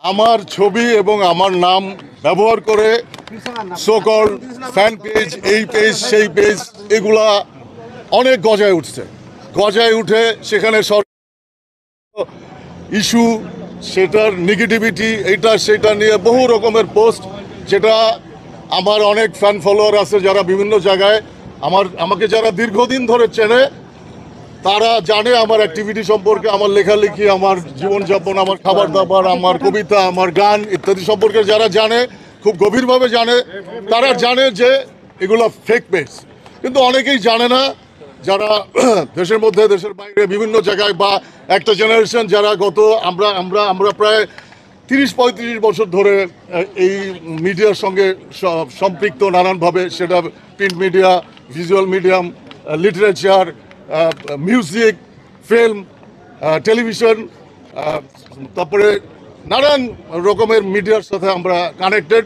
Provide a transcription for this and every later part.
আমার ছবি এবং আমার নাম ব্যবহার করে সকল ফ্যান পেজ, এই পেজ সেই পেজ, এগুলা অনেক গজায় উঠছে। গজায় উঠে সেখানে ইস্যু, সেটার নেগেটিভিটি, এইটা সেটা নিয়ে বহু রকমের পোস্ট, যেটা আমার অনেক ফ্যান ফলোয়ার আছে যারা বিভিন্ন জায়গায় আমাকে যারা দীর্ঘদিন ধরে চেনে, তারা জানে আমার অ্যাক্টিভিটি সম্পর্কে, আমার লেখালেখি, আমার জীবনযাপন, আমার খাবার দাবার, আমার কবিতা, আমার গান ইত্যাদি সম্পর্কে যারা জানে, খুব গভীরভাবে জানে, তারা জানে যে এগুলো ফেক পেজ। কিন্তু অনেকেই জানে না, যারা দেশের মধ্যে দেশের বাইরে বিভিন্ন জায়গায়, বা একটা জেনারেশন যারা আমরা প্রায় 30-35 বছর ধরে এই মিডিয়ার সঙ্গে সম্পৃক্ত নানানভাবে, সেটা print media, visual medium, literature, music, film, television, তারপরে নানান রকমের মিডিয়ার সাথে আমরা কানেক্টেড।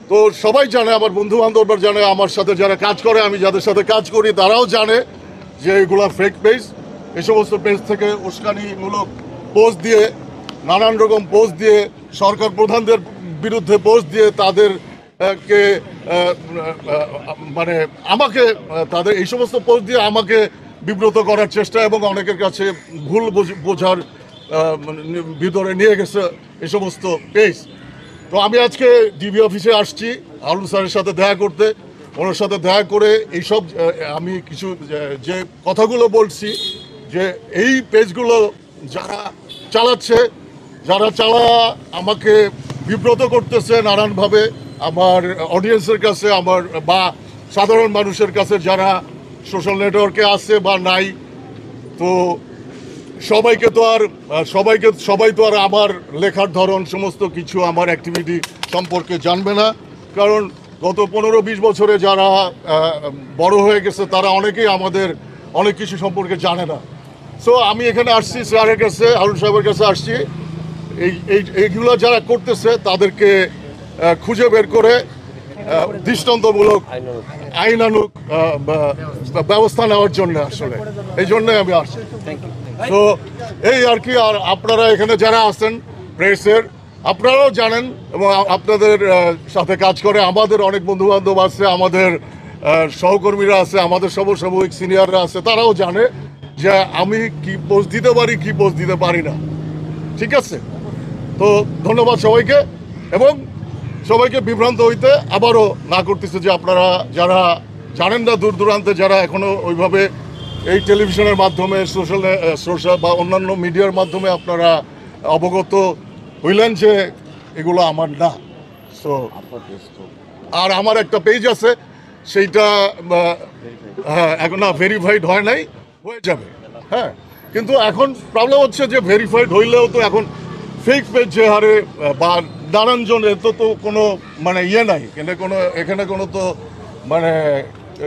তো সবাই জানে, আমার বন্ধু বান্ধবরা জানে, আমার সাথে যারা কাজ করে, আমি যাদের সাথে কাজ করি তারাও জানে যে এগুলা ফেক পেজ। এই সমস্ত পেজ থেকে উস্কানিমূলক পোস্ট দিয়ে, নানান রকম পোস্ট দিয়ে, সরকার প্রধানদের বিরুদ্ধে পোস্ট দিয়ে, তাদেরকে মানে আমাকে, তাদের এই সমস্ত পোস্ট দিয়ে আমাকে বিব্রত করার চেষ্টা, এবং অনেকের কাছে ভুল বোঝার ভিতরে নিয়ে গেছে এই সমস্ত পেজ। তো আমি আজকে ডিবি অফিসে আসছি হারুন স্যারের সাথে দেখা করতে। ওনার সাথে দেখা করে এইসব আমি কিছু যে কথাগুলো বলছি, যে এই পেজগুলো যারা চালাচ্ছে, যারা আমাকে বিব্রত করতেছে নানানভাবে আমার অডিয়েন্সের কাছে, আমার বা সাধারণ মানুষের কাছে যারা সোশ্যাল নেটওয়ার্কে আছে বা নাই, তো সবাই তো আর আমার লেখার ধরন, সমস্ত কিছু, আমার অ্যাক্টিভিটি সম্পর্কে জানবে না। কারণ গত 15-20 বছরে যারা বড় হয়ে গেছে, তারা অনেকেই আমাদের অনেক কিছু সম্পর্কে জানে না। সো আমি এখানে আসছি স্যারের কাছে, হারুন সাহেবের কাছে আসছি, এইগুলো যারা করতেছে তাদেরকে খুঁজে বের করে দৃষ্টান্তমূলক আইনানুগ ব্যবস্থা নেওয়ার জন্য, আসলে এই জন্যই আমি আসছি। তো এই আর কি। আর আপনারা এখানে যারা আছেন প্রেসের, আপনারাও জানেন, এবং আপনাদের সাথে কাজ করে আমাদের অনেক বন্ধু বান্ধব আছে, আমাদের সহকর্মীরা আছে, আমাদের সমসাময়িক সিনিয়ররা আছে, তারাও জানে যে আমি কি পোস্ট দিতে পারি, কি পোস্ট দিতে পারি না। ঠিক আছে? তো ধন্যবাদ সবাইকে, এবং সবাইকে বিভ্রান্ত হইতে আবারও না করতেছে যে আপনারা যারা জানেন না, দূর দূরান্তে যারা এখনো ওইভাবে এই টেলিভিশনের মাধ্যমে, সোশ্যাল বা অন্যান্য মিডিয়ার মাধ্যমে আপনারা অবগত হইলেন যে এগুলো আমার না। সো আর আমার একটা পেজ আছে, সেইটা এখন না ভেরিফাইড হয় নাই, হয়ে যাবে। হ্যাঁ, কিন্তু এখন প্রবলেম হচ্ছে যে ভেরিফাইড হইলেও তো এখন ফেক পেজ যে হারে বা নানানজন, এত তো কোনো মানে নাই, এখানে কোনো তো মানে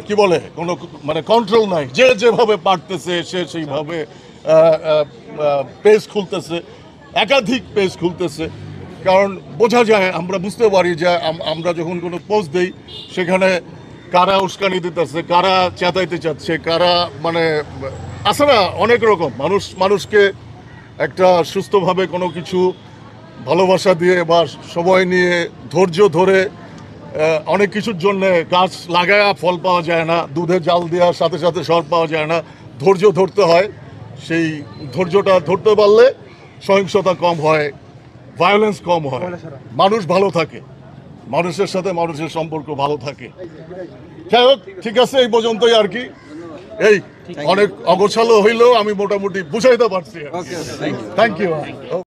কি বলে, কোনো মানে কন্ট্রোল নাই। যে যেভাবে পারতেছে সে সেইভাবে পেজ খুলতেছে, একাধিক পেজ খুলতেছে। কারণ বোঝা যায়, আমরা বুঝতে পারি যে আমরা যখন কোনো পোস্ট দিই, সেখানে কারা উস্কানি দিতেছে, কারা চেতাইতে চাচ্ছে, কারা মানে আছে না অনেক রকম মানুষকে একটা সুস্থভাবে কোনো কিছু ভালোবাসা দিয়ে বা সময় নিয়ে ধৈর্য ধরে অনেক কিছুর জন্যে গাছ লাগায়া ফল পাওয়া যায় না, দুধে জাল দেওয়ার সাথে সাথে সর পাওয়া যায় না, ধৈর্য ধরতে হয়। সেই ধৈর্যটা ধরতে পারলে সহিংসতা কম হয়, ভায়োলেন্স কম হয়, মানুষ ভালো থাকে, মানুষের সাথে মানুষের সম্পর্ক ভালো থাকে। যাই হোক, ঠিক আছে, এই পর্যন্তই আর কি। এই অনেক অগোছালো হইলেও আমি মোটামুটি বুঝাইতে পারছি। Thank you.